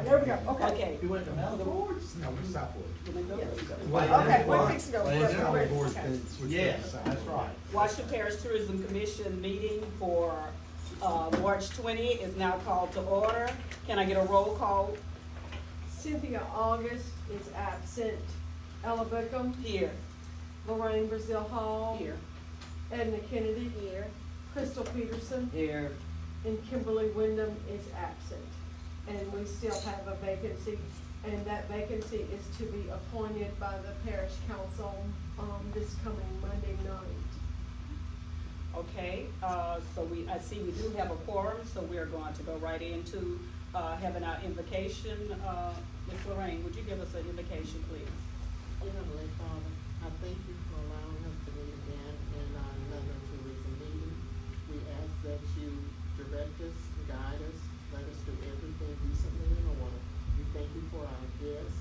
There we go, okay. Okay. You went to Malibu? No, we're Southwood. Okay, we're fixing to go. Well, Yeah, Malibu okay. board's been switched to Yes, Southwood. that's right. Washington Parish Tourism Commission meeting for, March 20th is now called to order. Can I get a roll call? Cynthia August is absent. Ella Bookham, Here. Lorraine Brazil Hall. Here. Edna Kennedy. Here. Crystal Peterson. Here. And Kimberly Wyndham is absent. And we still have a vacancy, and that vacancy is to be appointed by the parish council, this coming Monday night. Okay, so I see we do have a quorum, so we are going to go right into, having our invocation. Ms. Lorraine, would you give us an invocation, please? Dear Heavenly Father, I thank you for allowing us to meet again in our another tourism meeting. We ask that you direct us, guide us, let us do everything decently and in order. We thank you for our guests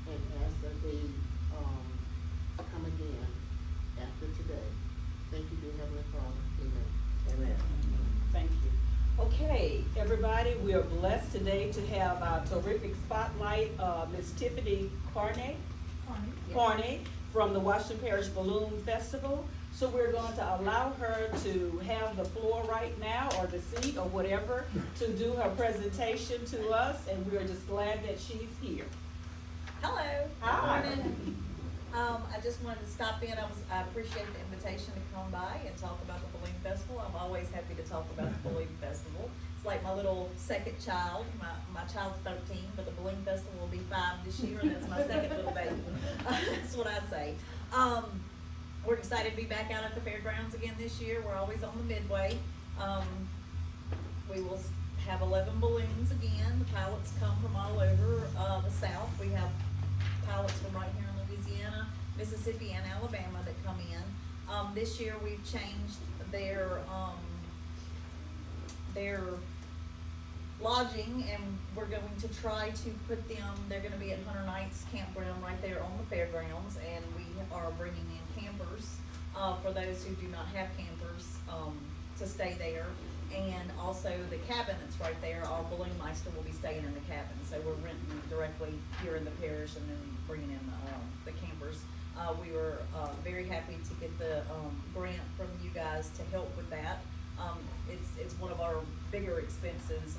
and ask that they come again after today. Thank you, dear Heavenly Father. Amen. Amen. Thank you. Okay, everybody, we are blessed today to have our terrific spotlight, Ms. Tiffany Carney from the Washington Parish Balloon Festival. So we're going to allow her to have the floor right now, or the seat, or whatever, to do her presentation to us, and we are just glad that she's here. Hello. Hi. Good morning. I just wanted to stop in. I appreciate the invitation to come by and talk about the Balloon Festival. I'm always happy to talk about the Balloon Festival. It's like my little second child. My child's 13, but the Balloon Festival will be 5 this year, and that's my second little baby. That's what I say. We're excited to be back out at the fairgrounds again this year. We're always on the Midway. We will have 11 balloons again. The pilots come from all over the South. We have pilots from right here in Louisiana, Mississippi, and Alabama that come in. This year we've changed their lodging, and we're going to try to put them, they're gonna be at Hunter Knights Campground right there on the fairgrounds, and we are bringing in campers, for those who do not have campers, to stay there. And also the cabin that's right there, our Balloon Meister will be staying in the cabin, so we're renting directly here in the parish and then bringing in, the campers. We were, very happy to get the, grant from you guys to help with that. It's one of our bigger expenses,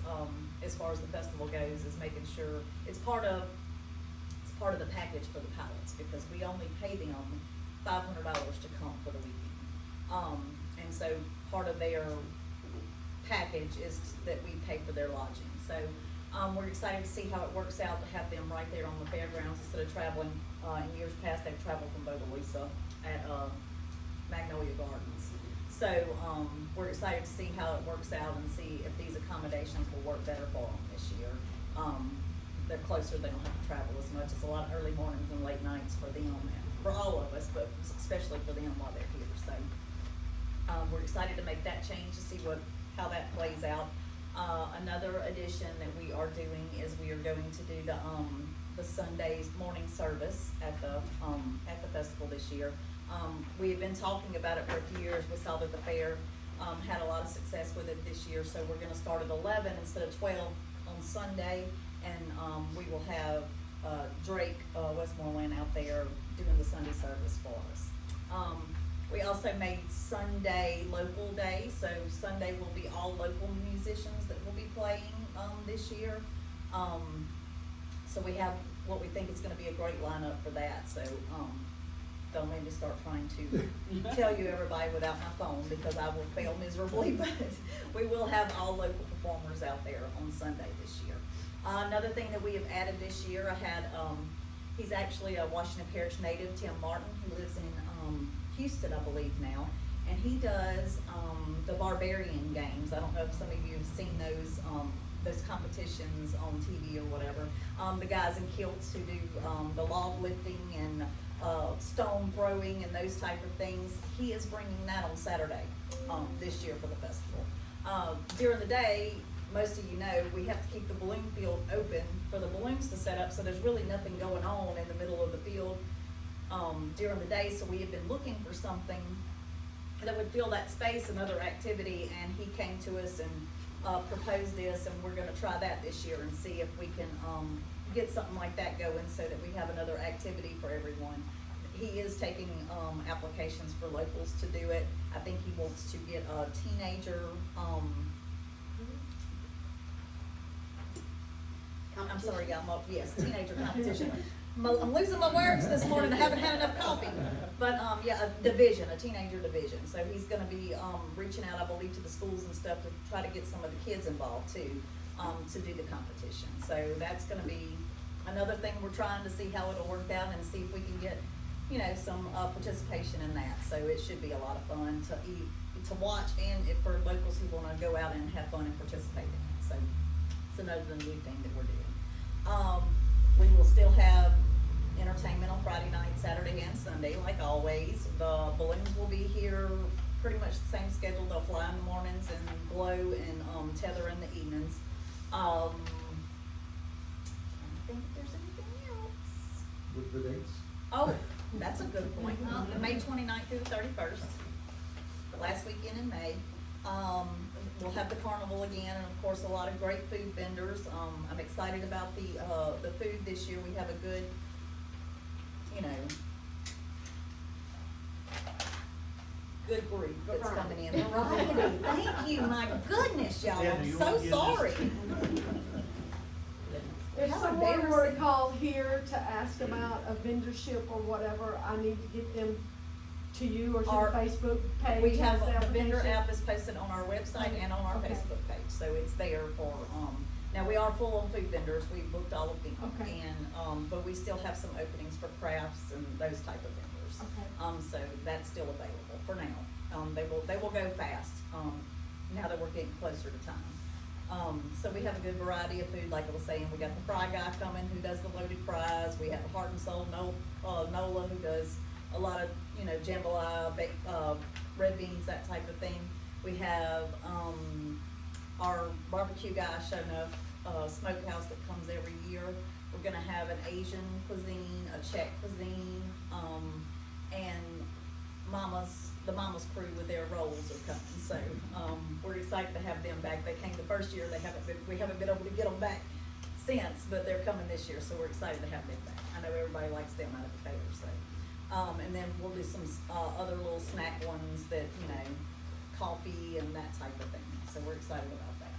as far as the festival goes, is making sure, it's part of the package for the pilots, because we only pay them $500 to come for the weekend. And so part of their package is that we pay for their lodging. So, we're excited to see how it works out to have them right there on the fairgrounds instead of traveling, in years past, they've traveled from Bogalusa at, Magnolia Gardens. So, we're excited to see how it works out and see if these accommodations will work better for them this year. They're closer, they don't have to travel as much. It's a lot of early mornings and late nights for them, and for all of us, but especially for them while they're here. So, we're excited to make that change to see how that plays out. Another addition that we are doing is we are going to do the Sunday's morning service at the festival this year. We have been talking about it for a few years. We saw that the fair had a lot of success with it this year, so we're gonna start at 11 instead of 12 on Sunday, and we will have Drake Westmoreland out there doing the Sunday service for us. We also made Sunday local day, so Sunday will be all local musicians that will be playing this year. So we have what we think is gonna be a great lineup for that, so don't make me start trying to tell you everybody without my phone, because I will fail miserably, but we will have all local performers out there on Sunday this year. Another thing that we have added this year, I had, he's actually a Washington Parish native, Tim Martin, who lives in Houston, I believe now, and he does the Barbarian games. I don't know if some of you have seen those competitions on TV or whatever. The guys in kilts who do the log lifting and stone throwing and those type of things. He is bringing that on Saturday this year for the festival. During the day, most of you know, we have to keep the balloon field open for the balloons to set up, so there's really nothing going on in the middle of the field during the day. So we have been looking for something that would fill that space, another activity, and he came to us and proposed this, and we're gonna try that this year and see if we can, get something like that going so that we have another activity for everyone. He is taking, applications for locals to do it. I think he wants to get a teenager, I'm sorry, yeah, teenager competition. I'm losing my words this morning, I haven't had enough coffee. But, yeah, a teenager division. So he's gonna be, reaching out, I believe, to the schools and stuff to try to get some of the kids involved too, to do the competition. So that's gonna be another thing we're trying to see how it'll work out and see if we can get, you know, some, participation in that. So it should be a lot of fun to watch, and if for locals who wanna go out and have fun and participate in it. So it's another new thing that we're doing. We will still have entertainment on Friday night, Saturday, and Sunday, like always. The balloons will be here, pretty much the same schedule. They'll fly in the mornings and glow and tether in the evenings. I don't think there's anything else. With the dates? Oh, that's a good point. May 29th through the 31st, the last weekend in May. We'll have the carnival again, and of course, a lot of great food vendors. I'm excited about the food this year. We have a good, you know, good group that's coming in. Variety, thank you, my goodness, y'all, Yeah, I'm you so won't get sorry. If How someone were to embarrassing. call here to ask about a vendorship or whatever, I need to get them to you or to the Our- Facebook page. We have, Has the vendor application? app is posted on our website and on our Okay. Facebook page, so it's there for, now we are full on food vendors, we booked all of them. Okay. And, but we still have some openings for crafts and those type of vendors. Okay. So that's still available for now. They will go fast, now that we're getting closer to time. So we have a good variety of food, like I was saying, we got the fry guy coming who does the loaded fries, we have Heart and Soul Nola who does a lot of, you know, jambalaya, red beans, that type of thing. We have, our barbecue guy, Show Enough, smokehouse that comes every year. We're gonna have an Asian cuisine, a Czech cuisine, and the Mama's crew with their rolls are coming, so, we're excited to have them back. They came the first year, we haven't been able to get them back since, but they're coming this year, so we're excited to have them back. I know everybody likes them out at the fair, so. And then we'll do some, other little snack ones that, you know, coffee and that type of thing, so we're excited about that.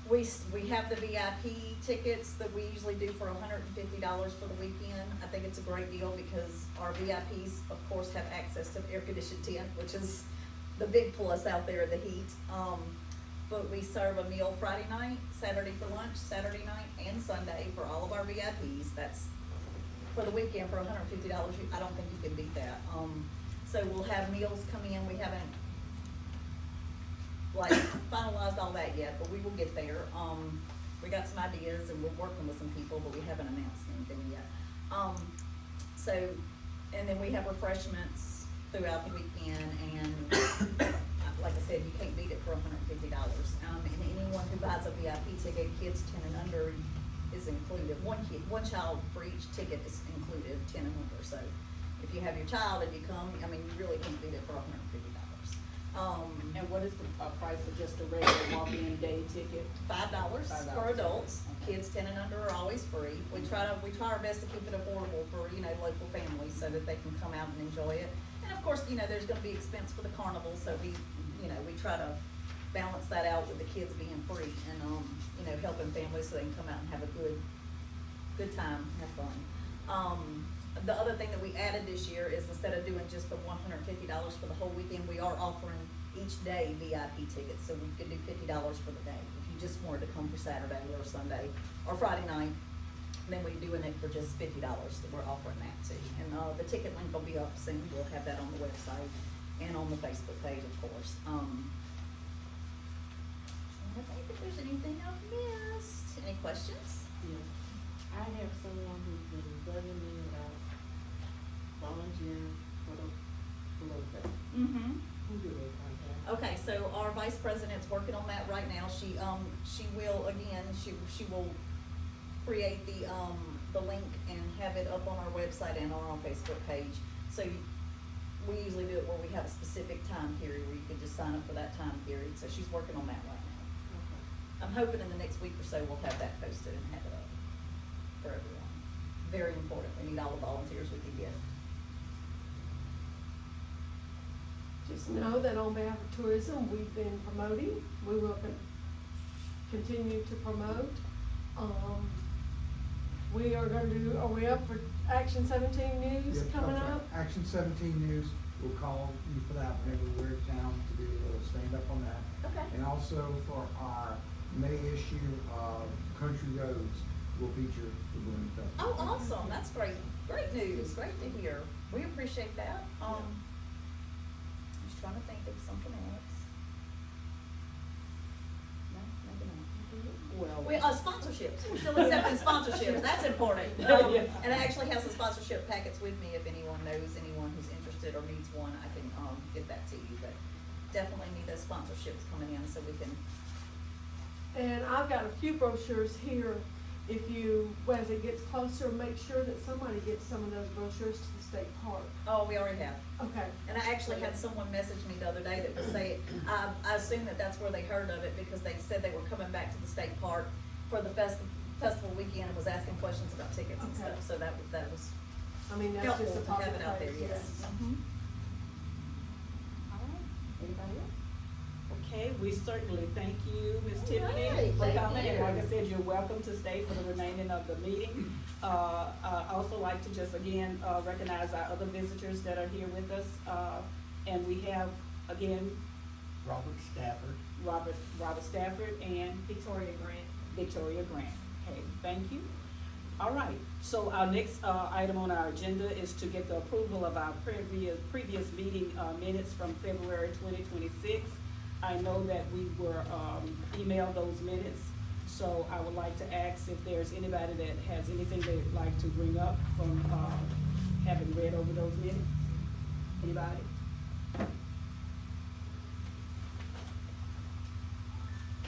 We have the VIP tickets that we usually do for $150 for the weekend. I think it's a great deal because our VIPs, of course, have access to the air-conditioned tent, which is the big plus out there, the heat. But we serve a meal Friday night, Saturday for lunch, Saturday night, and Sunday for all of our VIPs. That's for the weekend for $150. I don't think you can beat that. So we'll have meals come in. We haven't like finalized all that yet, but we will get there. We got some ideas and we're working with some people, but we haven't announced anything yet. So, and then we have refreshments throughout the weekend, and like I said, you can't beat it for $150. And anyone who buys a VIP ticket, kids 10 and under, is included. One child for each ticket is included, 10 and under. So if you have your child and you come, I mean, you really can't beat it for $150. And what is the price of just a regular walk-in day ticket? $5 for adults. Kids 10 and under are always free. We try our best to keep it affordable for, you know, local families so that they can come out and enjoy it. And of course, you know, there's gonna be expense for the carnival, so we try to balance that out with the kids being free and, you know, helping families so they can come out and have a good time, have fun. The other thing that we added this year is instead of doing just the $150 for the whole weekend, we are offering each day VIP tickets, so we could do $50 for the day. If you just wanted to come for Saturday or Sunday or Friday night, then we're doing it for just $50, that we're offering that too. And, the ticket link will be up soon, we'll have that on the website and on the Facebook page, of course. I think if there's anything I've missed. Any questions? Yes. I have someone who's been bugging me about volunteering for the Flow Fest. Mm-hmm. Who do they contact? Okay, so our vice president's working on that right now. She will, again, she will create the link and have it up on our website and on our Facebook page. So we usually do it where we have a specific time period where you can just sign up for that time period. So she's working on that right I'm hoping in the next week or so we'll have that posted and have it up for everyone. Very important, we need all the volunteers we can get. Just know that on behalf of tourism, we've been promoting, we will continue to promote. We are gonna do, are we up for Action 17 News Yep, coming okay. up? Action 17 News, we'll call you for that whenever we're in town to do a little stand-up on that. Okay. And also for our May issue of Country Roads, we'll feature the Balloon Festival. Oh, awesome, that's great, great news, great to hear, we appreciate that. I was trying to think of something else. No, maybe not. Well, Sponsorships, we're still accepting sponsorships, that's important. Yeah. And I actually have some sponsorship packets with me, if anyone knows anyone who's interested or needs one, I can, get that to you, but definitely need those sponsorships coming in so we can. And I've got a few brochures here. If you, as it gets closer, make sure that somebody gets some of those brochures to the state park. Oh, we already have. Okay. And I actually had someone message me the other day that was saying, I assume that that's where they heard of it, because they said they were coming back to the state park for the festival weekend and was asking questions about tickets and Okay. stuff, so that was I mean, that's helpful just a to have it out there, popular place, yes. yes. All right, anybody else? okay, we certainly thank you, Ms. All Tiffany, right, for thank coming, and you. like I said, you're welcome to stay for the remaining of the meeting. I also like to just again, recognize our other visitors that are here with us, and we have, again, Robert Stafford. Robert Stafford and Victoria Grant. Victoria Grant. Okay, thank you. All right, so our next, item on our agenda is to get the approval of our previous meeting, minutes from February 2026. I know that we were, emailed those minutes, so I would like to ask if there's anybody that has anything they'd like to bring up from, having read over those minutes. Anybody? I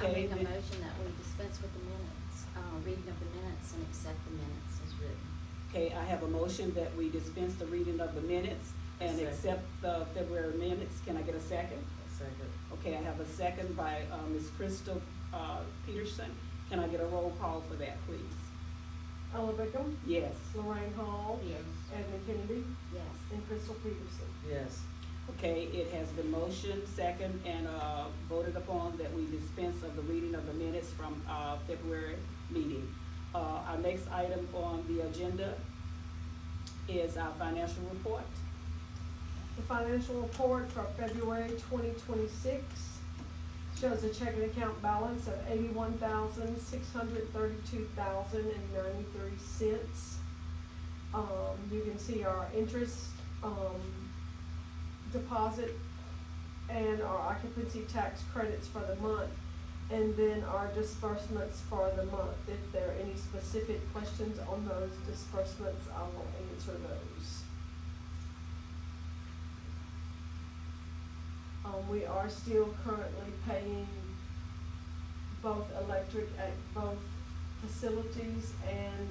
Okay, make a then- motion that we dispense with the minutes, reading of the minutes and accept the minutes as written. Okay, I have a motion that we dispense the reading of the minutes and Second. accept the February minutes. Can I get a second? Second. Okay, I have a second by, Ms. Crystal, Peterson. Can I get a roll call for that, please? Ella Bickham, Yes. Lorraine Hall, Yes. Edmund Kennedy, Yes. and Crystal Peterson. Yes. Okay, it has been motioned, second, and, voted upon that we dispense of the reading of the minutes from, February meeting. Our next item on the agenda is our financial report. The financial report for February 2026 shows a checking account balance of $81,632.93. You can see our interest, deposit and our occupancy tax credits for the month, and then our disbursements for the month. If there are any specific questions on those disbursements, I will answer those. We are still currently paying both electric at both facilities and,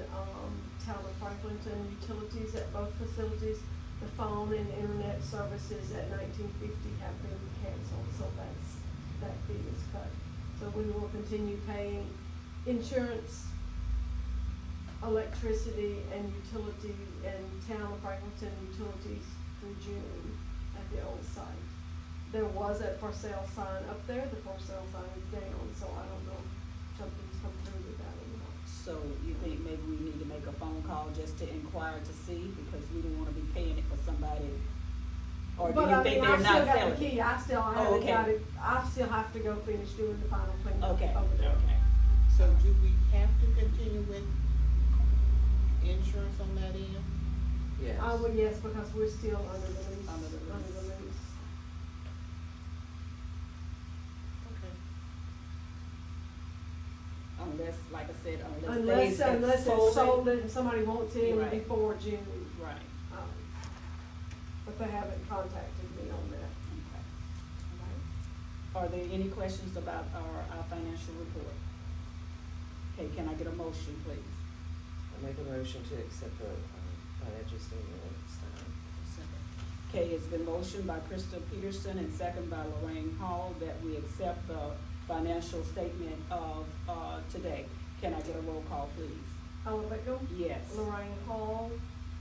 Town of Franklinton utilities at both facilities. The phone and internet services at 1950 have been canceled, so that fee is cut. So we will continue paying insurance, electricity, and utility, and Town of Franklinton utilities through June at the old site. There was a for sale sign up there, the for sale sign is down, so I don't know if something's come through with that or not. So you think maybe we need to make a phone call just to inquire to see, because we don't wanna be paying it for somebody? Or do But you I think mean, they're I still not got selling the it? key, I still Oh, haven't okay. got it, I still have to go finish doing the final cleanup Okay, over there. okay. So do we have to continue with insurance on that end? Yes. Yes, because we're still under the lease, Under the lease. Okay. Unless, like I said, Unless it's sold and somebody wants it Right. before June. Right, But they haven't contacted me on that. okay. All right. Are there any questions about our financial report? Okay, can I get a motion, please? I make a motion to accept the financial statement at this time. Okay, it's been motioned by Crystal Peterson and second by Lorraine Hall that we accept the financial statement of, today. Can I get a roll call, please? Ella Bickham, Yes. Lorraine Hall,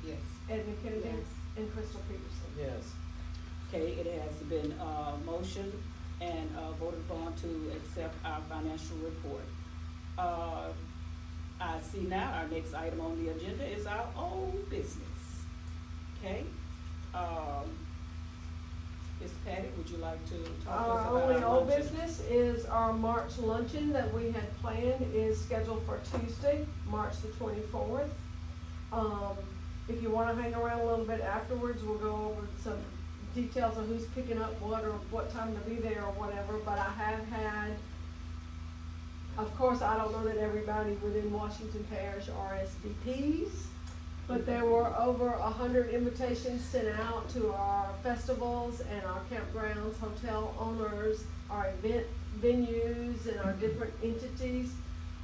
Yes. Edna Kennedy, Yes. and Crystal Peterson. Yes. Okay, it has been, motioned and, voted upon to accept our financial report. I see now our next item on the agenda is our old business. Okay, Ms. Patty, would you like to talk to us Our about only our old luncheon? business is our March luncheon that we had planned is scheduled for Tuesday, March the 24th. If you wanna hang around a little bit afterwards, we'll go over some details of who's picking up what or what time to be there or whatever, but I have had, of course, I don't know that everybody within Washington Parish RSVPs, but there were over 100 invitations sent out to our festivals and our campgrounds, hotel owners, our event venues and our different entities.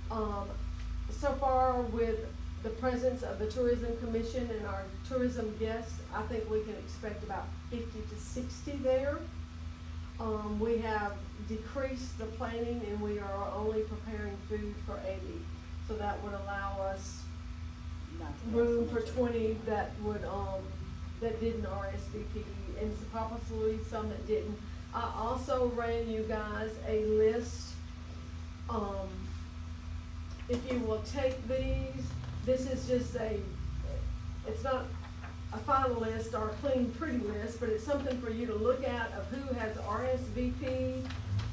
So far with the presence of the Tourism Commission and our tourism guests, I think we can expect about 50 to 60 there. We have decreased the planning and we are only preparing food for 80. So that would allow us Not to have room so for much. 20 that would, that didn't RSVP and possibly some that didn't. I also ran you guys a list, if you will take these, this is just it's not a final list or a clean, pretty list, but it's something for you to look at of who has RSVP,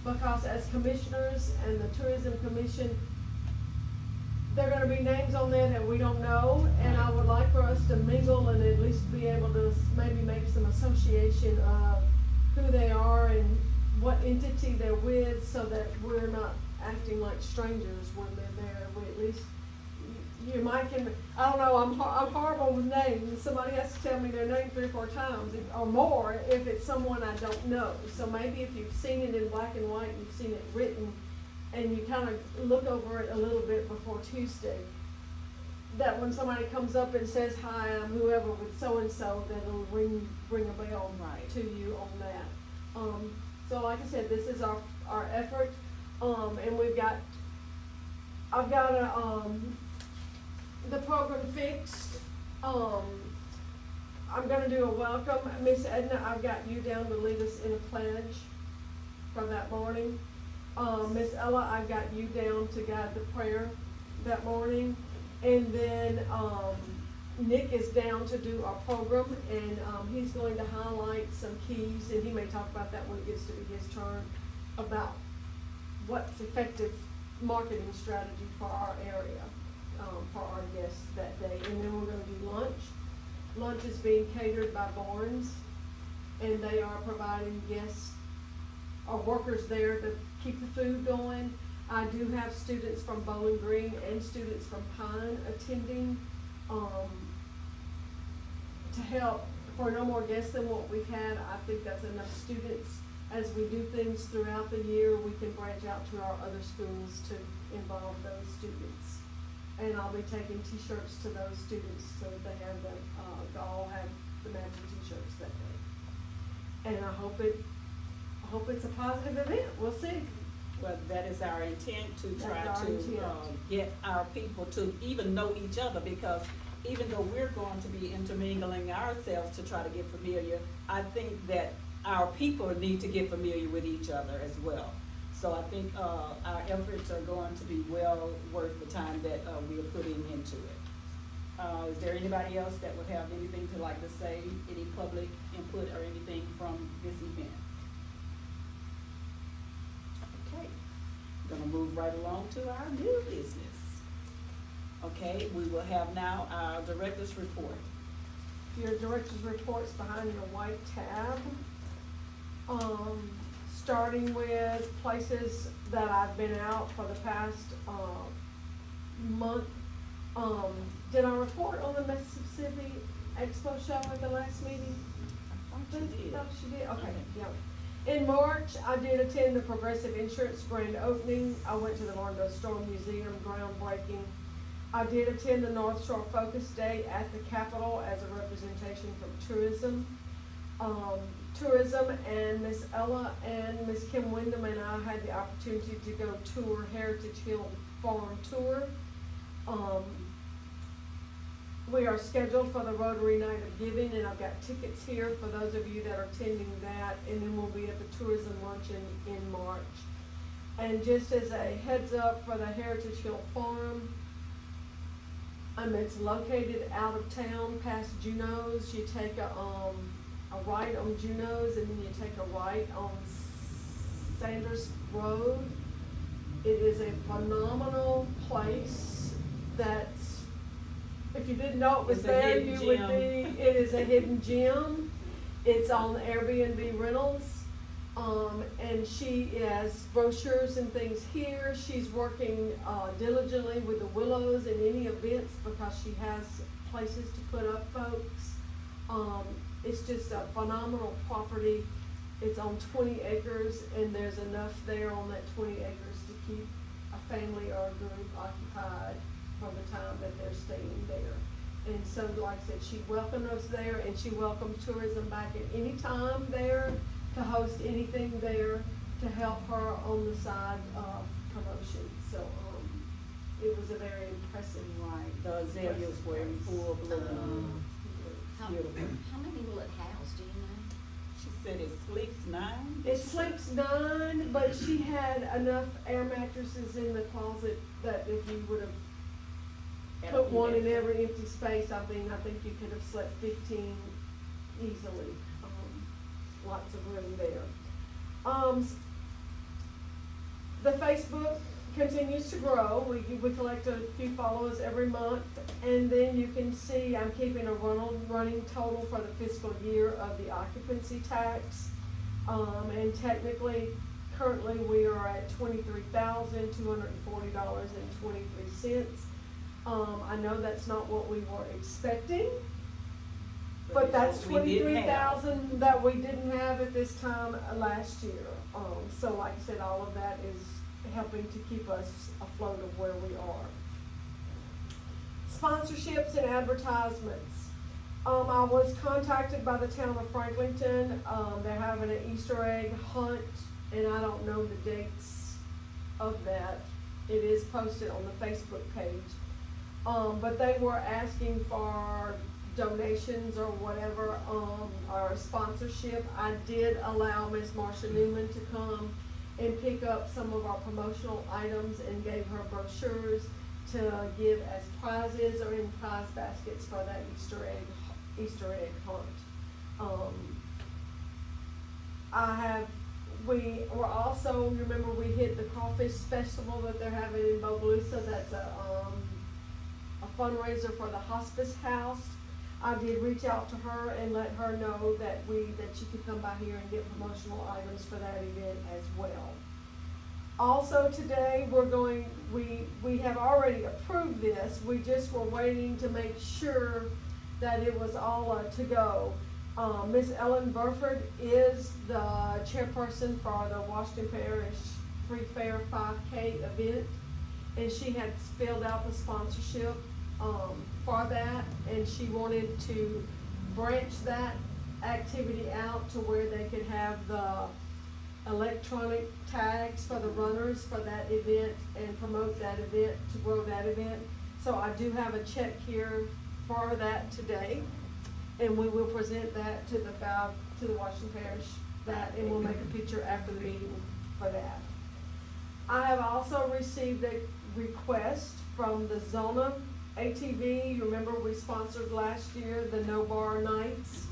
because as commissioners and the Tourism Commission, there are gonna be names on there that we don't know, and I would like for us to mingle and at least be able to maybe make some association of who they are and what entity they're with, so that we're not acting like strangers when they're there. We at least, you might can, I don't know, I'm horrible with names. Somebody has to tell me their name 3 or 4 times or more if it's someone I don't know. So maybe if you've seen it in black and white, you've seen it written, and you kind of look over it a little bit before Tuesday, that when somebody comes up and says, hi, I'm whoever with so-and-so, that'll ring a bell Right. to you on that. So like I said, this is our effort, and I've got the program fixed. I'm gonna do a welcome. Miss Edna, I've got you down to lead us in a pledge for that morning. Miss Ella, I've got you down to guide the prayer that morning. And then, Nick is down to do our program, and, he's going to highlight some keys, and he may talk about that when it gets to be his turn, about what's effective marketing strategy for our area, for our guests that day. And then we're gonna do lunch. Lunch is being catered by Barnes, and they are providing guests or workers there to keep the food going. I do have students from Bowling Green and students from Pine attending, to help. For no more guests than what we've had, I think that's enough students. As we do things throughout the year, we can branch out to our other schools to involve those students. And I'll be taking t-shirts to those students so that they have them, all have the matching t-shirts that day. And I hope it's a positive event, we'll see. Well, that is our intent, to try That's our to, intent. get our people to even know each other, because even though we're going to be intermingling ourselves to try to get familiar, I think that our people need to get familiar with each other as well. So I think, our efforts are going to be well worth the time that, we are putting into it. Is there anybody else that would have anything to like to say, any public input or anything from this event? Okay, gonna move right along to our new business. Okay, we will have now our director's report. Your director's report's behind your white tab. Starting with places that I've been out for the past, month. Did I report on the Mississippi Expo show at the last meeting? I thought you did. Thought she did, okay, yeah. In March, I did attend the Progressive Insurance grand opening. I went to the Martinsville Storm Museum groundbreaking. I did attend the North Shore Focus Day at the Capitol as a representation from tourism. Tourism, and Miss Ella and Miss Kim Wyndham and I had the opportunity to go tour Heritage Hill Farm Tour. We are scheduled for the Rotary Night of Giving, and I've got tickets here for those of you that are attending that, and then we'll be at the tourism luncheon in March. And just as a heads up for the Heritage Hill Farm, it's located out of town past Juneau's. You take a right on Juneau's, and then you take a right on Sanders Road. It is a phenomenal place that's, if you didn't know it was It's a there, hidden you would gem. be, it is a hidden gem. It's on Airbnb rentals. And she has brochures and things here. She's working diligently with the Willows in any events because she has places to put up folks. It's just a phenomenal property. It's on 20 acres, and there's enough there on that 20 acres to keep a family or a group occupied for the time that they're staying there. And so, like I said, she welcomed us there, and she welcomed tourism back at any time there to host anything there to help her on the side of promotion. So, it was a very impressive ride. The azaleas were in full bloom. How, Beautiful. how many will it house, do you know? She said it sleeps 9. It sleeps 9, but she had enough air mattresses in the closet that if you would have put one in every empty space, I think you could have slept 15 easily. Lots of room there. The Facebook continues to grow. We collect a few followers every month, and then you can see I'm keeping a running total for the fiscal year of the occupancy tax. And technically, currently we are at $23,240.23. I know that's not what we were expecting, but that's we didn't have. $23,000 that we didn't have at this time last year. So like I said, all of that is helping to keep us afloat of where we are. Sponsorships and advertisements. I was contacted by the town of Franklinton. They're having an Easter egg hunt, and I don't know the dates of that. It is posted on the Facebook page. But they were asking for donations or whatever, or sponsorship. I did allow Miss Marsha Newman to come and pick up some of our promotional items and gave her brochures to give as prizes or in prize baskets for that Easter egg hunt. We were also, remember we hit the Crawfish Festival that they're having in Bogalusa. That's a fundraiser for the hospice house. I did reach out to her and let her know that she could come by here and get promotional items for that event as well. Also today, we have already approved this. We just were waiting to make sure that it was all to go. Miss Ellen Burford is the chairperson for the Washington Parish Free Fair 5K event, and she had filled out the sponsorship for that, and she wanted to branch that activity out to where they could have the electronic tags for the runners for that event and promote that event, to grow that event. So I do have a check here for that today, and we will present that to the Washington Parish, and we'll make a picture after the meeting for that. I have also received a request from the Zona ATV. You remember we sponsored last year the No Bar Nights,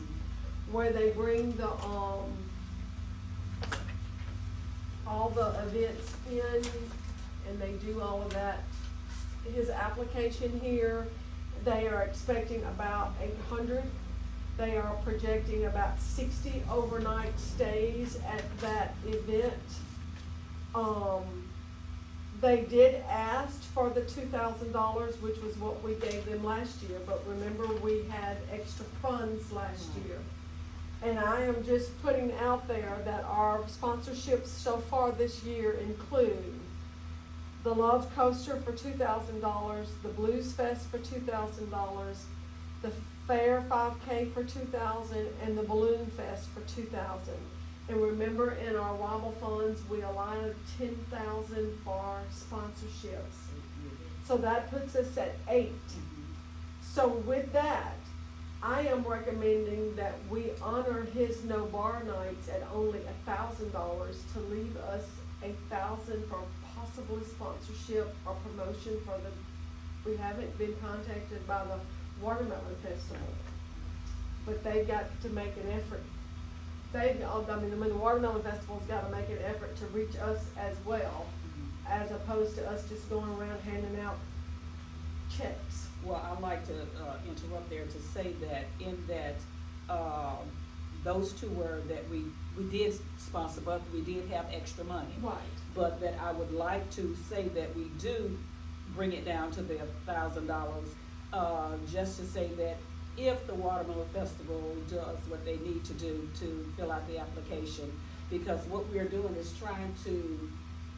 where they bring the all the events in, and they do all of that. His application here, they are expecting about 800. They are projecting about 60 overnight stays at that event. They did ask for the $2,000, which was what we gave them last year, but remember we had extra funds last year. And I am just putting out there that our sponsorships so far this year include the Love Coaster for $2,000, the Blues Fest for $2,000, the Fair 5K for 2,000, and the Balloon Fest for 2,000. And remember, in our WABA funds, we allotted 10,000 for sponsorships. So that puts us at 8. So with that, I am recommending that we honor his no bar nights at only $1,000 to leave us 1,000 for possibly sponsorship or promotion for the, we haven't been contacted by the Watermelon Festival. But they've got to make an effort. The Watermelon Festival's gotta make an effort to reach us as well, as opposed to us just going around handing out checks. Well, I'd like to interrupt there to say that in that, those two were that we did sponsor, but we did have extra money. Right. But that I would like to say that we do bring it down to the $1,000, just to say that if the Watermelon Festival does what they need to do to fill out the application, because what we're doing is trying to,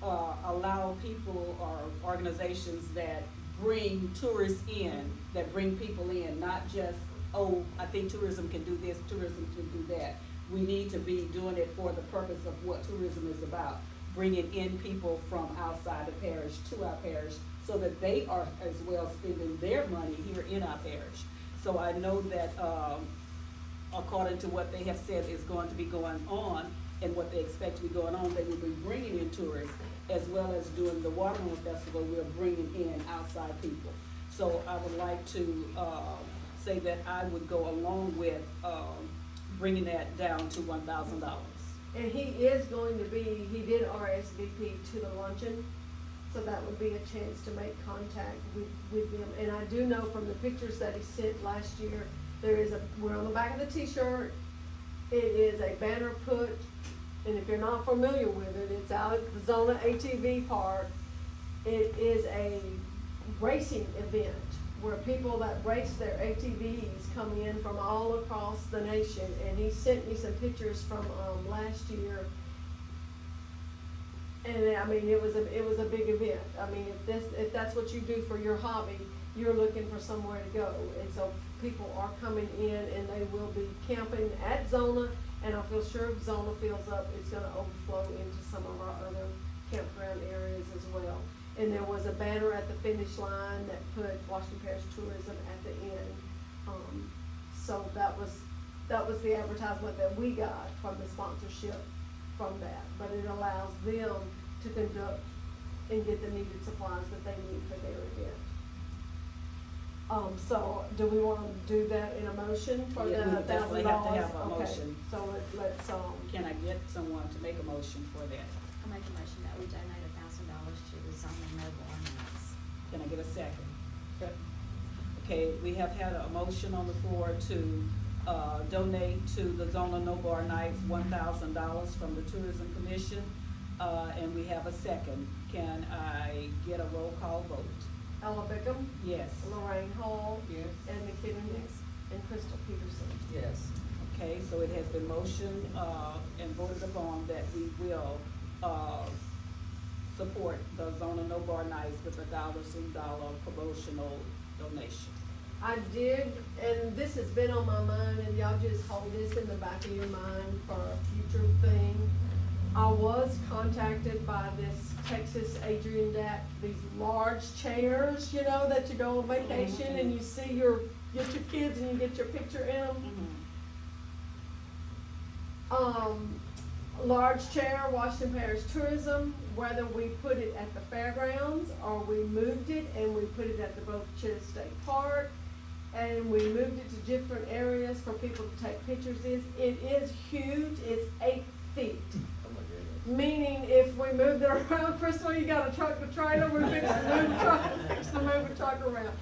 allow people or organizations that bring tourists in, that bring people in, not just, oh, I think tourism can do this, tourism can do that. We need to be doing it for the purpose of what tourism is about, bringing in people from outside the parish to our parish, so that they are as well spending their money here in our parish. So I know that, according to what they have said is going to be going on, and what they expect to be going on, they will be bringing in tourists, as well as doing the Watermelon Festival, we're bringing in outside people. So I would like to, say that I would go along with, bringing that down to $1,000. And he is going to be, he did RSVP to the luncheon, so that would be a chance to make contact with them. And I do know from the pictures that he sent last year, there is we're on the back of the t-shirt, it is a banner put, and if you're not familiar with it, it's out at the Zona ATV Park. It is a racing event where people that race their ATVs come in from all across the nation, and he sent me some pictures from, last year. And I mean, it was a big event. I mean, if that's what you do for your hobby, you're looking for somewhere to go. And so people are coming in, and they will be camping at Zona, and I feel sure if Zona fills up, it's gonna overflow into some of our other campground areas as well. And there was a banner at the finish line that put Washington Parish Tourism at the end. So that was the advertisement that we got from the sponsorship from that. But it allows them to conduct and get the needed supplies that they need for their event. So do we wanna do that in a motion for the Yeah, we $1,000? would definitely have to have a Okay, motion. so let's, Can I get someone to make a motion for that? I'll make a motion that we donate $1,000 to the Zona No Bar Nights. Can I get a second? Okay, we have had a motion on the floor to, donate to the Zona No Bar Nights $1,000 from the Tourism Commission, and we have a second. Can I get a roll call vote? Ella Bickham, Yes. Lorraine Hall, Yes. and McKinnon Hicks, and Crystal Peterson. Yes. Okay, so it has been motioned, and voted upon that we will, support the Zona No Bar Nights with $1,000 promotional donation. I did, and this has been on my mind, and y'all just hold this in the back of your mind for a future thing. I was contacted by this Texas Adirondack, these large chairs, you know, that you go on vacation and you see get your kids and you get your picture in them. Large chair, Washington Parish Tourism, whether we put it at the fairgrounds or we moved it and we put it at the Boca Chica State Park, and we moved it to different areas for people to take pictures in. It is huge, it's 8 feet. Oh my goodness. Meaning if we moved it around, Crystal, you got a truck, the trailer, we're fixing to move the truck, around.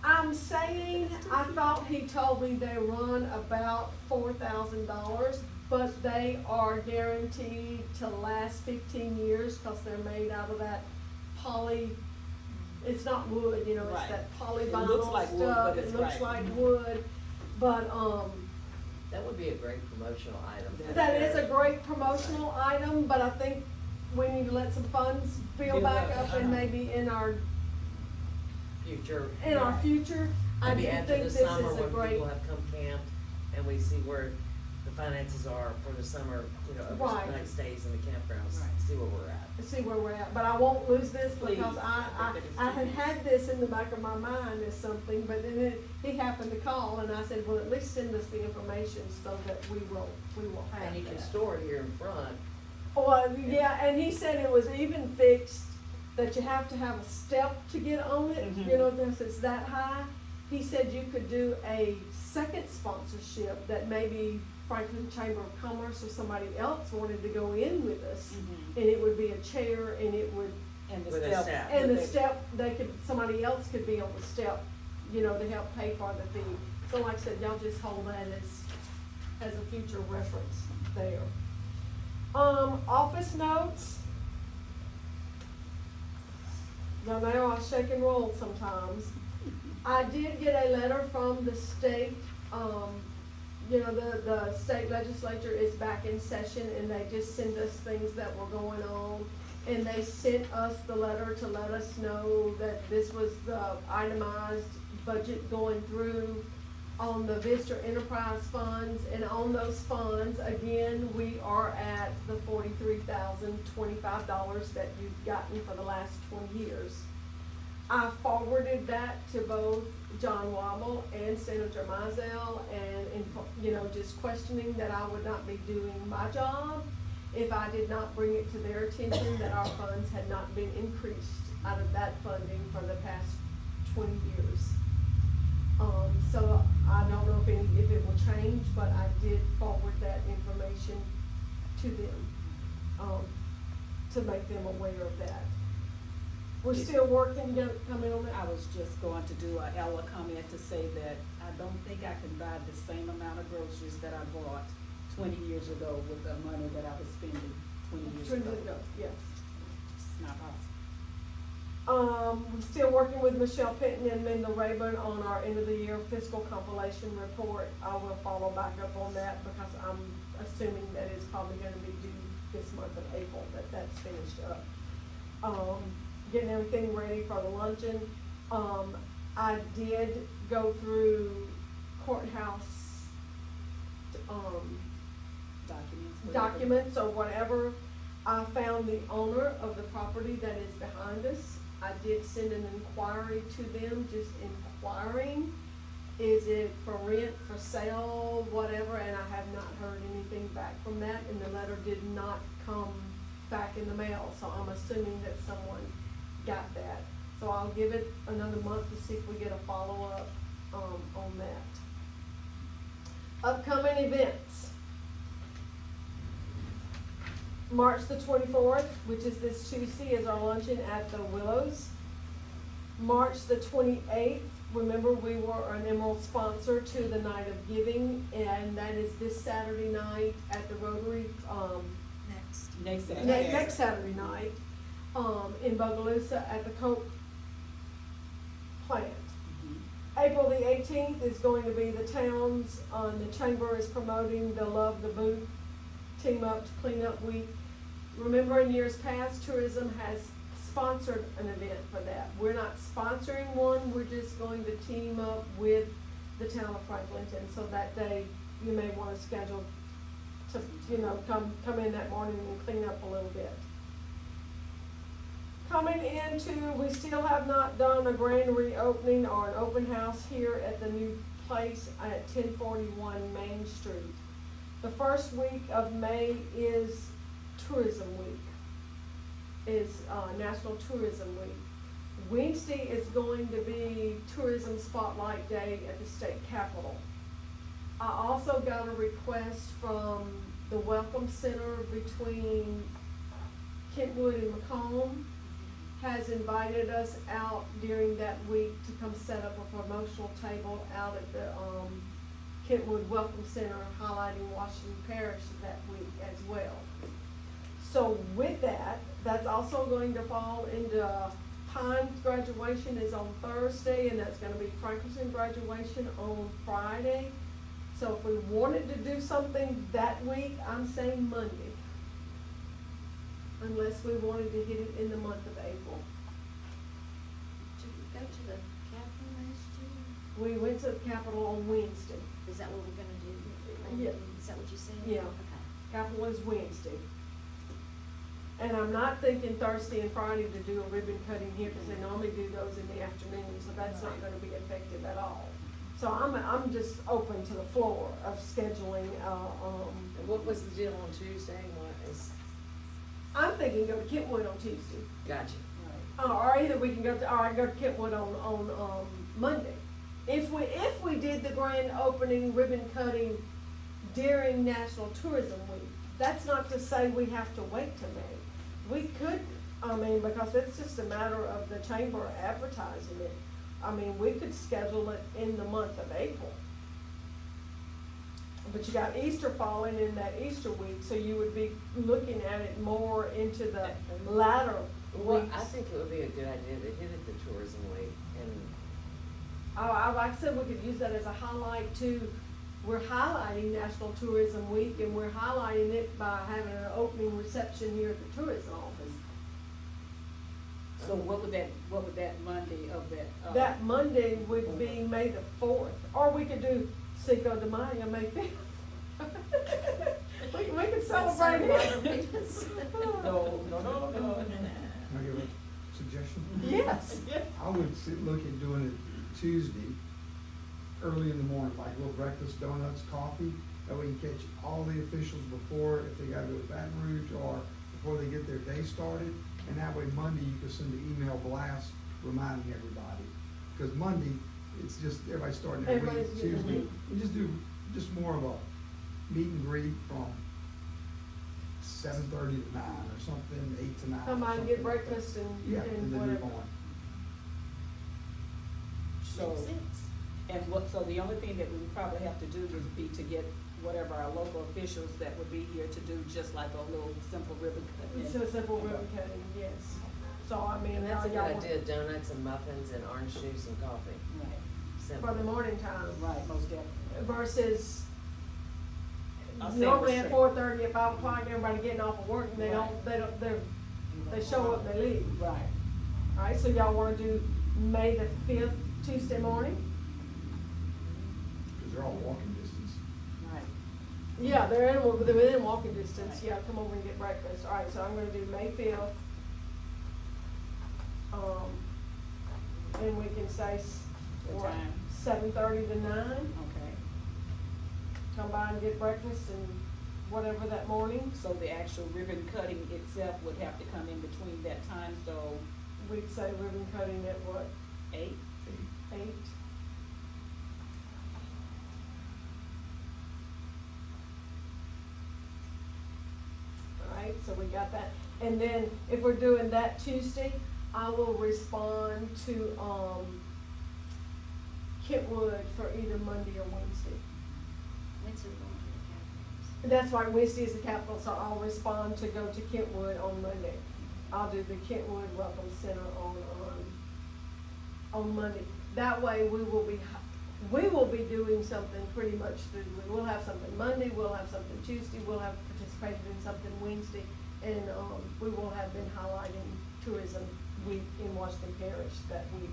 I'm saying, I thought he told me they run about $4,000, but they are guaranteed to last 15 years, cause they're made out of that poly, it's not wood, you know, it's Right. that polyvinyl It looks like stuff. wood, but it's It looks right. like wood, but, That would be a great promotional item. that is a great promotional item, but I think we need to let some funds build Build back up, up and maybe in our future. in our future, I Maybe do after think the this summer is a when great, people have come camped and we see where the finances are for the summer, you know, Right. overnight stays in the campgrounds, Right. see where we're at. see where we're at, but I won't lose this Please, because I think that it's I had too- had this in the back of my mind as something, but then he happened to call and I said, well, at least send us the information so that we will have And you can that. store it here in front. Well, yeah, and he said it was even fixed that you have to have a step to get on it, Mhm. you know, this is that high. He said you could do a second sponsorship that maybe Franklin Chamber of Commerce or somebody else wanted to go in with us. Mhm. And it would be a chair and it would, And the With a step. step. and the with step, somebody else could be on the step, you know, to help pay for the fee. So like I said, y'all just hold that as a future reference there. Office notes. Now I shake and roll sometimes. I did get a letter from the state, you know, the state legislature is back in session and they just send us things that were going on. And they sent us the letter to let us know that this was the itemized budget going through on the Vista Enterprise funds. And on those funds, again, we are at the $43,025 that you've gotten for the last 20 years. I forwarded that to both John Wobble and Senator Mizell and, you know, just questioning that I would not be doing my job if I did not bring it to their attention that our funds had not been increased out of that funding for the past 20 years. So I don't know if it will change, but I did forward that information to them, to make them aware of that. We're still working to come in on that. I was just going to do a Ella comment to say that I don't think I can buy the same amount of groceries that I bought 20 years ago with the money that I was spending 20 years ago. Yes. It's not possible. We're still working with Michelle Pitton and Mendel Rayburn on our end of the year fiscal compilation report. I will follow back up on that because I'm assuming that it's probably gonna be due this month of April, that's finished up. Getting everything ready for the luncheon. I did go through courthouse, documents or whatever. I found the owner of the property that is behind us. I did send an inquiry to them, just inquiring, is it for rent, for sale, whatever, and I have not heard anything back from that, and the letter did not come back in the mail, so I'm assuming that someone got that. So I'll give it another month to see if we get a follow-up, on that. Upcoming events. March the 24th, which is this Tuesday, is our luncheon at the Willows. March the 28th, remember we were an Emerald sponsor to the Night of Giving, and that is this Saturday night at the Rotary, Next Saturday. next Saturday night, in Bogalusa at the Coke plant. Mhm. April the 18th is going to be the town's, the chamber is promoting the Love the Boot Team Up to Clean Up Week. Remember in years past, tourism has sponsored an event for that. We're not sponsoring one, we're just going to team up with the town of Franklinton. So that day, you may wanna schedule to, you know, come in that morning and clean up a little bit. Coming into, we still have not done a grand reopening or an open house here at the new place at 1041 Main Street. The first week of May is Tourism Week, is National Tourism Week. Wednesday is going to be Tourism Spotlight Day at the state capitol. I also got a request from the Welcome Center between Kentwood and Macomb, has invited us out during that week to come set up a promotional table out at the, Kentwood Welcome Center highlighting Washington Parish that week as well. So with that, that's also going to fall into Pine's graduation is on Thursday, and that's gonna be Franklinton graduation on Friday. So if we wanted to do something that week, I'm saying Monday. Unless we wanted to hit it in the month of April. go to the Capitol last year? We went to the Capitol on Wednesday. Is that what we're gonna do? Yeah. Is that what you said? Yeah. Okay. Capitol is Wednesday. And I'm not thinking Thursday and Friday to do a ribbon cutting here, because they normally do those in the afternoon, so that's not gonna be effective at all. So I'm just open to the floor of scheduling, And what was the deal on Tuesday? What is, I'm thinking go to Kentwood on Tuesday. gotcha. Or either we can go to, or go to Kentwood on Monday. If we did the grand opening ribbon cutting during National Tourism Week, that's not to say we have to wait till May. We could, because it's just a matter of the chamber advertising it. We could schedule it in the month of April. But you got Easter falling in that Easter week, so you would be looking at it more into the latter Well, weeks. I think it would be a good idea to hit it the tourism week and, Like I said, we could use that as a highlight too. We're highlighting National Tourism Week, and we're highlighting it by having an opening reception here at the tourism office. So what would that Monday of that? That Monday would be May the 4th, or we could do Cinco de Mayo, May 5th. We could celebrate it. No. Can I give a suggestion? Yes. I would look at doing it Tuesday, early in the morning, like a little breakfast, donuts, coffee. That way you catch all the officials before, if they gotta go to Baton Rouge, or before they get their day started. And that way Monday, you can send an email blast reminding everybody. Because Monday, it's just, everybody's starting their week. Everybody's getting Tuesday, ready. we just do more of a meet and greet from 7:30 to 9 or something, 8 to 9. Come by and something get like that. breakfast and Yeah, and then move whatever. on. So, so the only thing that we would probably have to do would be to get whatever our local officials that would be here to do just like a little simple ribbon cutting. It's a simple ribbon cutting, yes. So, and that's a good y'all want- idea, donuts and muffins and orange juice and coffee. Right, Simple. for the morning time. right, most definitely. Versus I'll say normally at restrict. 4:30 at 5 o'clock, everybody getting off of work, and they show up, they leave. Right. Alright, so y'all wanna do May the 5th, Tuesday morning? Because they're all walking distance. Right. Yeah, they're within walking distance, yeah, come over and get breakfast. Alright, so I'm gonna do May 5th. And we can say, What time? 7:30 to 9. Okay. Come by and get breakfast and whatever that morning. So the actual ribbon cutting itself would have to come in between that time, so We'd say ribbon cutting at what, 8? 8? Alright, so we got that. And then if we're doing that Tuesday, I will respond to, Kentwood for either Monday or Wednesday. Wednesday we're going to the Capitol. That's right, Wednesday is the capital, so I'll respond to go to Kentwood on Monday. I'll do the Kentwood Welcome Center on Monday. That way, we will be doing something pretty much through, we'll have something Monday, we'll have something Tuesday, we'll have participated in something Wednesday, and, we will have been highlighting Tourism Week in Washington Parish that week.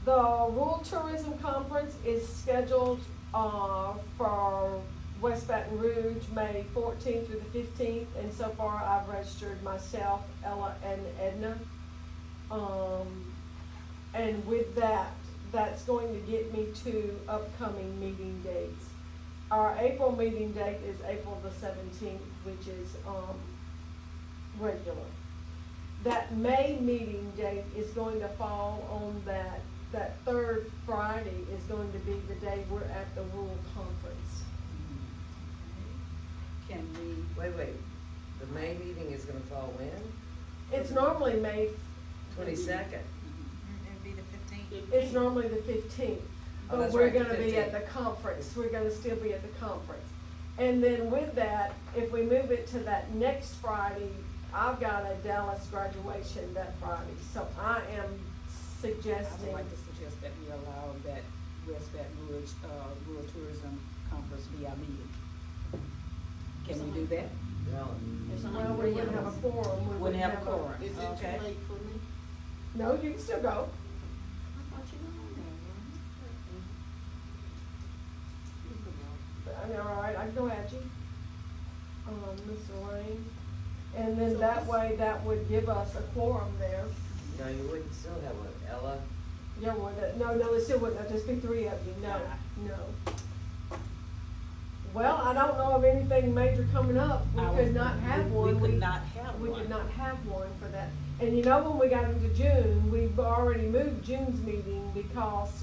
The Rural Tourism Conference is scheduled, for West Baton Rouge, May 14th through the 15th, and so far I've registered myself, Ella, and Edna. And with that, that's going to get me to upcoming meeting dates. Our April meeting date is April the 17th, which is, regular. That May meeting date is going to fall on that third Friday is going to be the day we're at the rural conference. Can we? Wait, the May meeting is gonna fall when? It's normally May, 22nd. It'd be the 15th. it's normally the 15th, Oh, but that's we're right, the gonna be at 15th. the conference, we're gonna still be at the conference. And then with that, if we move it to that next Friday, I've got a Dallas graduation that Friday, so I am I suggesting. would like to suggest that we allow that West Baton Rouge, Rural Tourism Conference be our meeting. Can we do that? No. There's only Well, we three wouldn't of have a us. quorum. We Wouldn't have a quorum. Is it Okay. too late for me? No, you can still go. I thought you were on there, weren't you? You can go. All right, I can go at you. Ms. Lorraine. And then that way, that would give us a quorum there. No, you wouldn't still have one, Ella. Yeah, no, it still wouldn't, it'd just be three of you, no, no. Well, I don't know of anything major coming up, we could not have one. We could not have We one. could not have one for that. And you know, when we got into June, we've already moved June's meeting because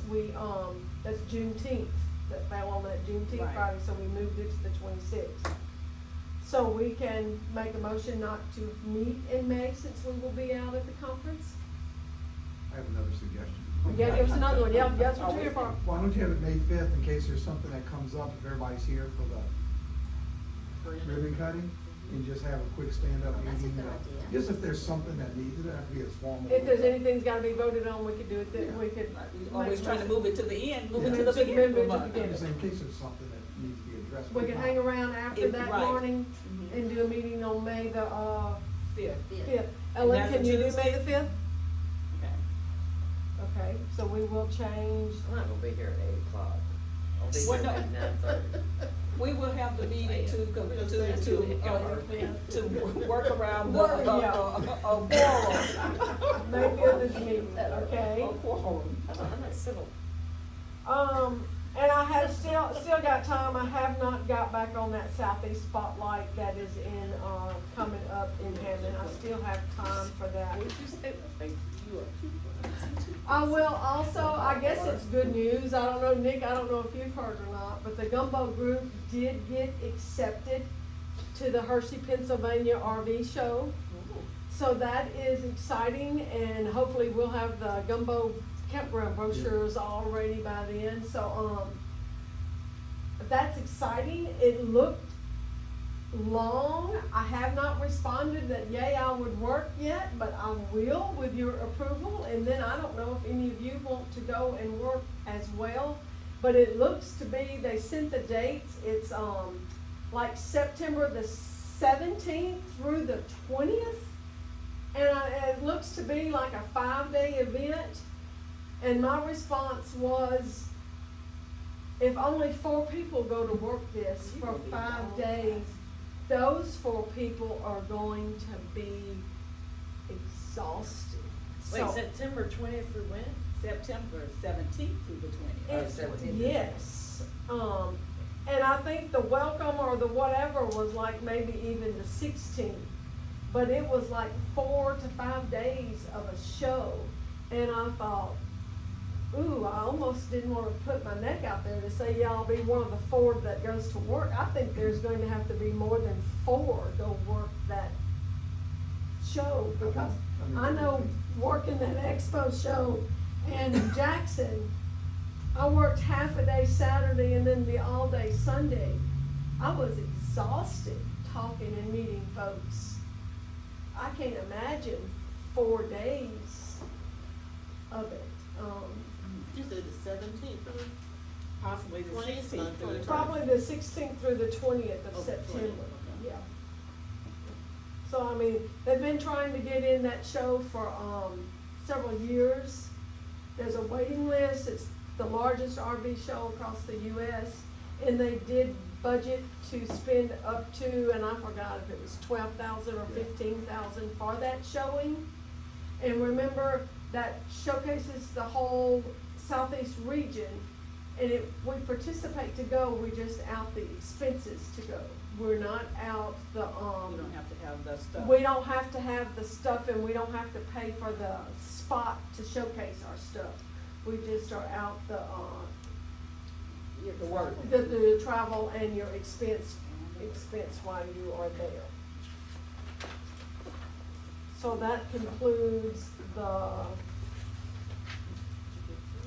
that's Juneteenth, that fell on that Juneteenth Right. Friday, so we moved it to the 26th. So we can make a motion not to meet in May since we will be out at the conference? I have another suggestion. Yeah, there's another one, yeah, that's what you're here for. Why don't you have it May 5th in case there's something that comes up, if everybody's here for the ribbon cutting, and just have a quick stand-up Oh, that's a meeting. good idea. Just if there's something that needs, it doesn't have to be as formal. If there's anything's gotta be voted on, we could do it, then we could. We always trying to move it to the end, move it to Yeah. the To beginning. move it to of the the beginning. I'm just saying, in case there's something that needs to be addressed. We can hang around after If- that right. morning Mhm. and do a meeting on May the, Fifth. Yeah. 5th. Ellen, that's can a you do Tuesday? May the 5th? Okay. Okay, so we will change, I'm not gonna be here at 8 o'clock. I'll be Well, here no. at 9:30. We will have the meeting to work around the, Work, yeah. quorum. May 5th is the meeting, okay? A quorum. I'm not civil. And I have still got time, I have not got back on that Southeast Spotlight that is coming up in Hammond, I still have time for that. I will also, I guess it's good news, I don't know, Nick, I don't know if you've heard or not, but the Gumbo Group did get accepted to the Hershey, Pennsylvania RV show. So that is exciting, and hopefully we'll have the Gumbo campground brochures all ready by then, so, that's exciting. It looked long. I have not responded that yay, I would work yet, but I will with your approval, and then I don't know if any of you want to go and work as well. But it looks to be, they sent the dates, it's, like September the 17th through the 20th. And it looks to be like a 5-day event. And my response was, if only 4 people go to work this for 5 days, those 4 people are going to be exhausted. Wait, So, September 20th through when? September 17th through the 20th. Oh, it's- 17th. yes, and I think the welcome or the whatever was like maybe even the 16th. But it was like 4 to 5 days of a show, and I thought, ooh, I almost didn't wanna put my neck out there to say, yeah, I'll be one of the 4 that goes to work. I think there's going to have to be more than 4 go work that show, because I know working that expo show in Jackson, I worked half a day Saturday and then the all day Sunday. I was exhausted talking and meeting folks. I can't imagine 4 days of it. You said the 17th, Possibly the 20th, 16th through the 20th. Probably the 16th through the 20th of Oh, September, 20th, okay. yeah. So, I mean, they've been trying to get in that show for, several years. There's a waiting list, it's the largest RV show across the US, and they did budget to spend up to, and I forgot if it was 12,000 or 15,000 for that showing. And remember, that showcases the whole southeast region, and if we participate to go, we just out the expenses to go. We're not out the, You don't have to have the stuff. we don't have to have the stuff, and we don't have to pay for the spot to showcase our stuff. We just are out the, The work. the travel and your expense while you are there. So that concludes the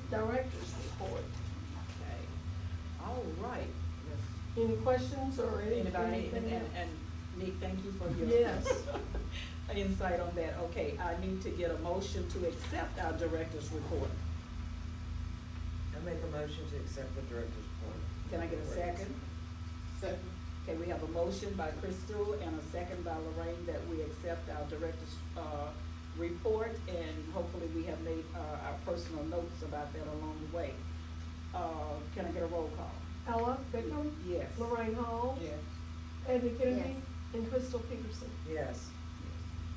director's report. Okay. All right. Any questions or anything? Anybody, and Nick, thank you for your. Yes. Insight on that. Okay, I need to get a motion to accept our director's report. I make a motion to accept the director's report. Can I get a second? second. Okay, we have a motion by Crystal and a second by Lorraine that we accept our director's, report, and hopefully we our personal notes about that along the way. Can I get a roll call? Ella Bickham, Yes. Lorraine Hall, Yes. Eddie Kennedy, Yes. and Crystal Peterson. Yes.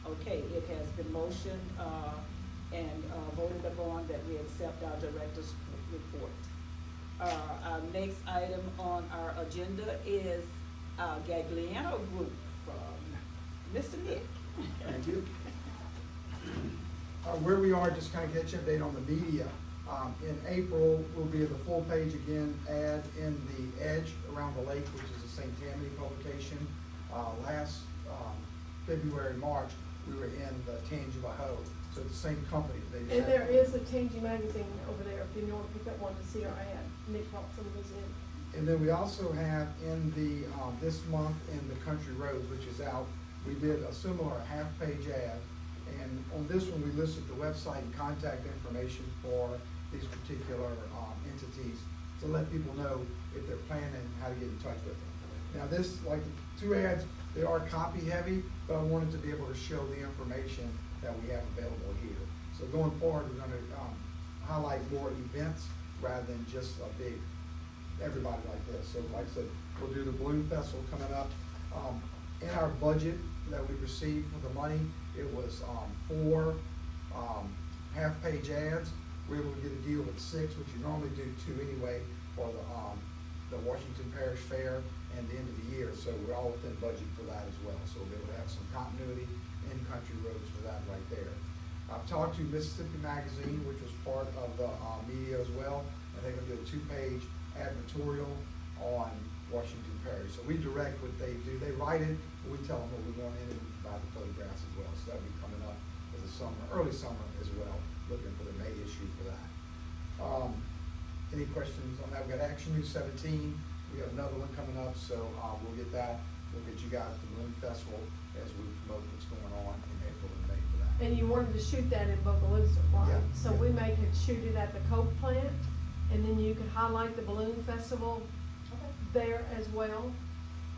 Okay, it has been motioned, and voted upon that we accept our director's report. Our next item on our agenda is our Gagliano Group from Mr. Nick. Thank you. Where we are, just kind of get you an update on the media. In April, we'll be at the full page again ad in the Edge around the lake, which is a St. Tammany publication. Last February, March, we were in the Tangier Hoe, so it's the same company. They just And have- there is a Tangy magazine over there, if you want to pick up one to see our ad. Nick brought some of those in. And then we also have in the, this month in the Country Roads, which is out, we did a similar half-page ad. And on this one, we listed the website and contact information for these particular, entities to let people know if they're planning how to get in touch with them. Now this, like the two ads, they are copy heavy, but I wanted to be able to show the information that we have available here. So going forward, we're gonna, highlight more events rather than just a big, everybody like this. So like I said, we'll do the Balloon Festival coming up. In our budget that we received for the money, it was, 4, half-page ads. We were able to get a deal with 6, which you normally do 2 anyway, for the Washington Parish Fair and the end of the year. So we're all within budget for that as well. So we'll be able to have some continuity in Country Roads for that right there. I've talked to Mississippi Magazine, which was part of the, media as well, and they're gonna do a 2-page advertorial on Washington Parish. So we direct what they do. They write it, and we tell them what we want in it, and provide the photographs as well. So that'll be coming up for the summer, early summer as well, looking for the May issue for that. Any questions on that? We got Action News 17. We have another one coming up, so, we'll get that. We'll get you guys the Balloon Festival as we promote what's going on in April and May for that. And you wanted to shoot that in Bogalusa, right? Yeah, So yeah. we may could shoot it at the Coke plant, and then you could highlight the balloon festival there as well.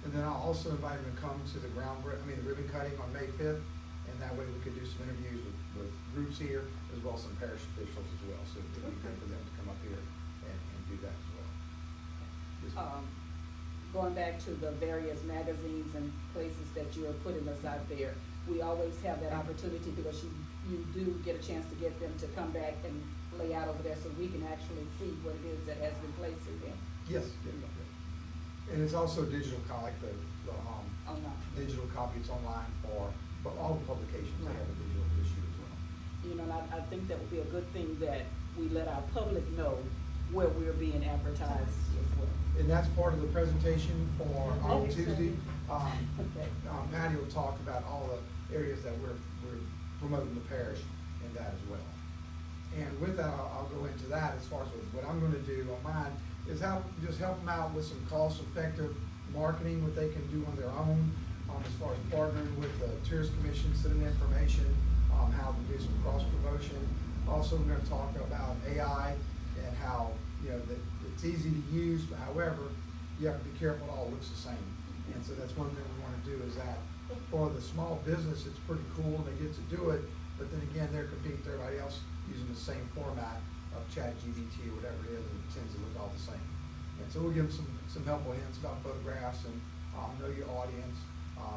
And then I'll also invite them to come to the the ribbon cutting on May 5th, and that way we could do some interviews with groups here, as well as some parish officials as well, so it'd be good for them to come up here and do that as well. Yes. Going back to the various magazines and places that you are putting us out there, we always have that opportunity because you do get a chance to get them to come back and lay out over there so we can actually see what it is that has been placed in them. Yes, yeah. And it's also digital, like the Online. digital copy, it's online for all the publications, they have a digital issue as well. You know, and I think that would be a good thing that we let our public know where we're being advertised as well. And that's part of the presentation for Oh, Tuesday. Okay. Patty will talk about all the areas that we're promoting the parish in that as well. And with that, I'll go into that as far as what I'm gonna do on mine is help them out with some cost-effective marketing, what they can do on their own, as far as partnering with the Tourist Commission, sending information, how to do some cross-promotion. Also, we're gonna talk about AI and how, that it's easy to use, but however, you have to be careful, it all looks the same. And so that's one thing we wanna do is that for the small business, it's pretty cool, they get to do it, but then again, they're competing with everybody else using the same format of ChatGPT or whatever it is, and it tends to look all the same. And so we'll give them some helpful hints about photographs and, know your audience,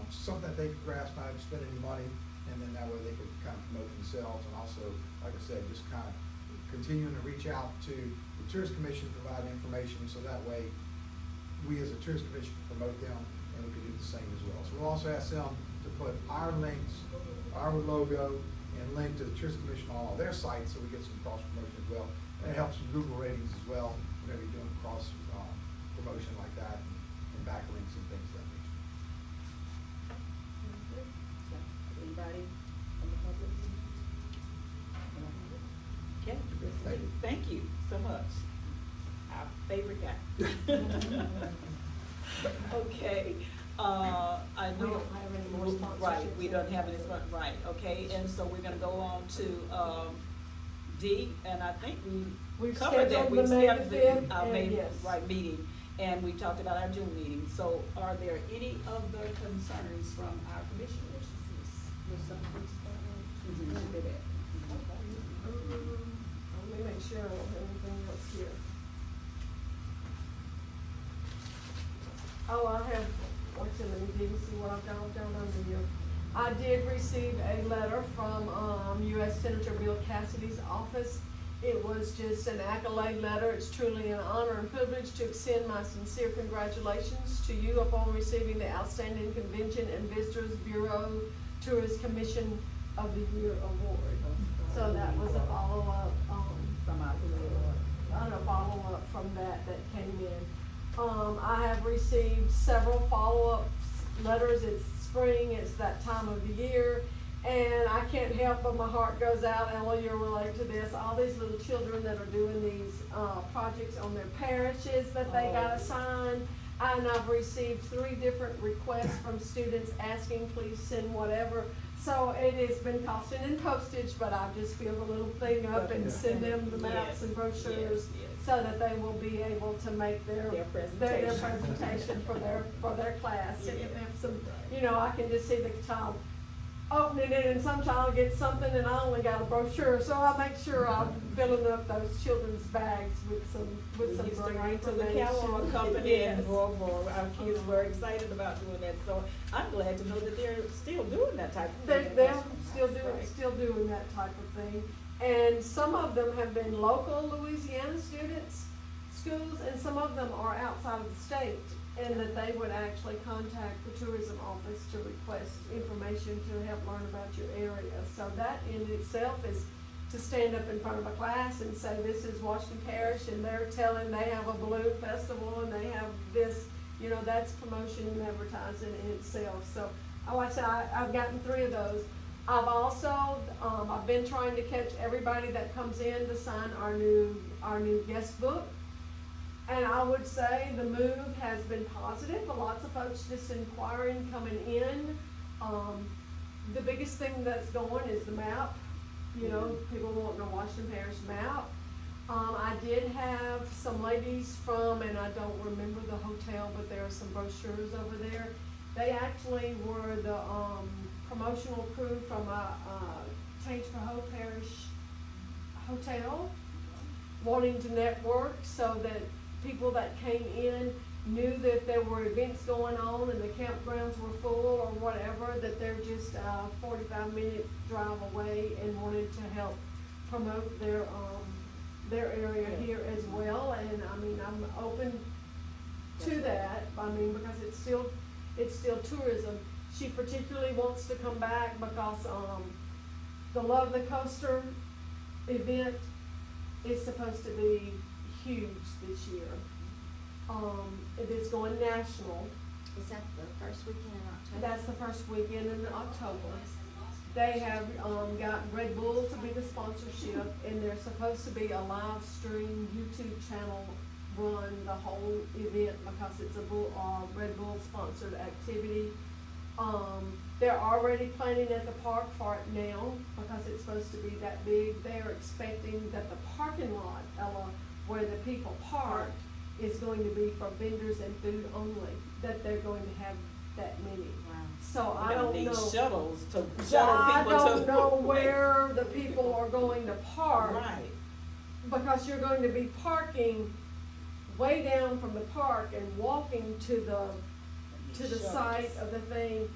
something that they can grasp, not have to spend any money, and then that way they could kind of promote themselves, and also, like I said, just kind of continuing to reach out to the Tourist Commission, provide information, so that way we as a Tourist Commission can promote them, and we can do the same as well. So we'll also ask them to put our links, our logo, and link to the Tourist Commission on all their sites, so we get some cross promotion as well. And it helps with Google ratings as well, whenever you're doing cross, promotion like that, and backlinks and things of that nature. Anybody from the public? Okay, thank you so much. Our favorite guy. Okay, I We know. don't have any more Right, sponsorships. we don't have any, right, okay, and so we're gonna go on to, D, and I think We've covered that. scheduled We've the May scheduled the 5th, our and May, yes. right, meeting, and we talked about our June meeting. So are there any other concerns from our commissioners? Was something started? Mhm, she did that. Okay. see what I've got down under here. I did receive a letter from, U.S. Senator Bill Cassidy's office. It was just an accolade letter. It's truly an honor and privilege to extend my sincere congratulations to you upon receiving the Outstanding Convention and Visitors Bureau Tourist Commission of the Year Award. So that was a follow-up, From our follow-up from that came in. I have received several follow-up letters. It's spring, it's that time of the year, and I can't help but my heart goes out, Ella, you're related to this, all these little children that are doing these, projects on their parishes that they got assigned. And I've received 3 different requests from students asking, please send whatever. So it has been costing in postage, but I just fill the little thing up and send them the maps and brochures so that they will be able to make their presentation for their class. And if they have some, you know, I can just see the child opening it, and some child gets something and I only got a brochure, so I make sure I'm filling up those children's bags with some We used to great write to the information. catalog company and Yes. our kids were excited about doing that, so I'm glad to know that they're still doing that type of thing. They're Right. still doing that type of thing. And some of them have been local Louisiana schools, and some of them are outside of the state. And that they would actually contact the tourism office to request information to help learn about your area. So that in itself is to stand up in front of a class and say, this is Washington Parish, and they're telling they have a balloon festival and they have this, you know, that's promotion and advertising in itself. So, like I said, I've gotten 3 of those. I've also, I've been trying to catch everybody that comes in to sign our new guest book. And I would say the move has been positive, but lots of folks just inquiring, coming in. The biggest thing that's going is the map. You know, people want a Washington Parish map. I did have some ladies from, and I don't remember the hotel, but there are some brochures over there. They actually were the promotional crew from Tangipahoa Parish Hotel, wanting to network so that people that came in knew that there were events going on and the campgrounds were full or whatever, that they're just a 45-minute drive away, and wanted to help promote their area here as well. And I mean, I'm open to that, I mean, because it's still tourism. She particularly wants to come back because, the Love the Coaster event is supposed to be huge this year. It is going national. Is that the first weekend in October? That's the first weekend in October. They have, got Red Bull to be the sponsorship, and there's supposed to be a live stream YouTube channel run the whole event because it's a Red Bull sponsored activity. They're already planning at the park for it now because it's supposed to be that big. They're expecting that the parking lot, Ella, where the people park, is going to be for vendors and food only, that they're going to have that many. Wow. So I We're gonna don't need know. shuttles to I shuttle people to. don't know where the people are going to park. Right. Because you're going to be parking way down from the park and walking to the site of the thing.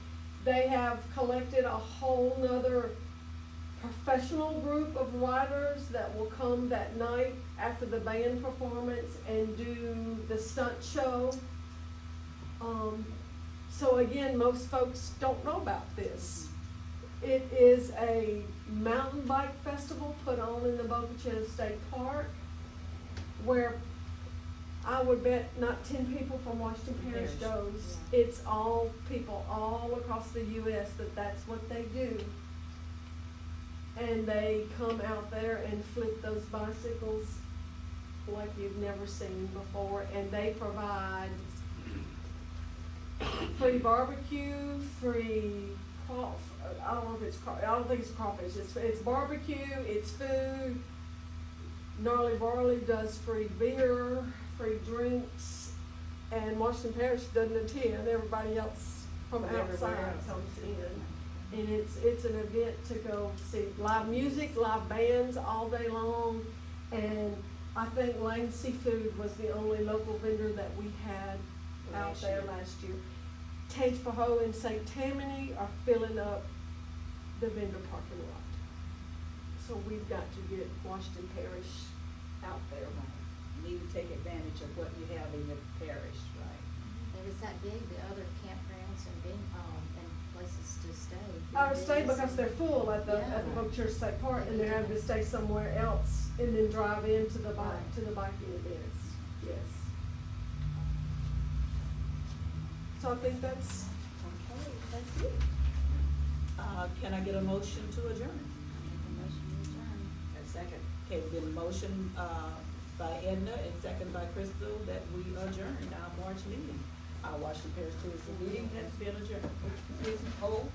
They have collected a whole nother professional group of riders that will come that night after the band performance and do the stunt show. So again, most folks don't know about this. It is a mountain bike festival put on in the Boca Chica State Park, where I would bet not 10 people from Washington Parish goes. It's all people all across the US that's what they do. And they come out there and flip those bicycles like you've never seen before, and they provide free barbecue, free I don't think it's crawfish. It's barbecue, it's food. Gnarly Barley does free beer, free drinks, and Washington Parish doesn't attend. Everybody else from outside comes in. And it's an event to go see live music, live bands all day long. And I think Lane Seafood was the only local vendor that we had out there last year. Tangipahoa and St. Tammany are filling up the vendor parking lot. So we've got to get Washington Parish out there. You need to take advantage of what you have in your parish, right? If it's that big, the other campgrounds and places to stay. Stay because they're full at the Yeah. Hope Church State Park, and they're having to stay somewhere else and then drive into the biking events, yes. So I think that's, Okay, that's it. Can I get a motion to adjourn? Make a motion to adjourn. A second. Okay, then motion, by Edna and second by Crystal that we adjourn our March meeting. Our Washington Parish Tourism meeting has been adjourned. Hold.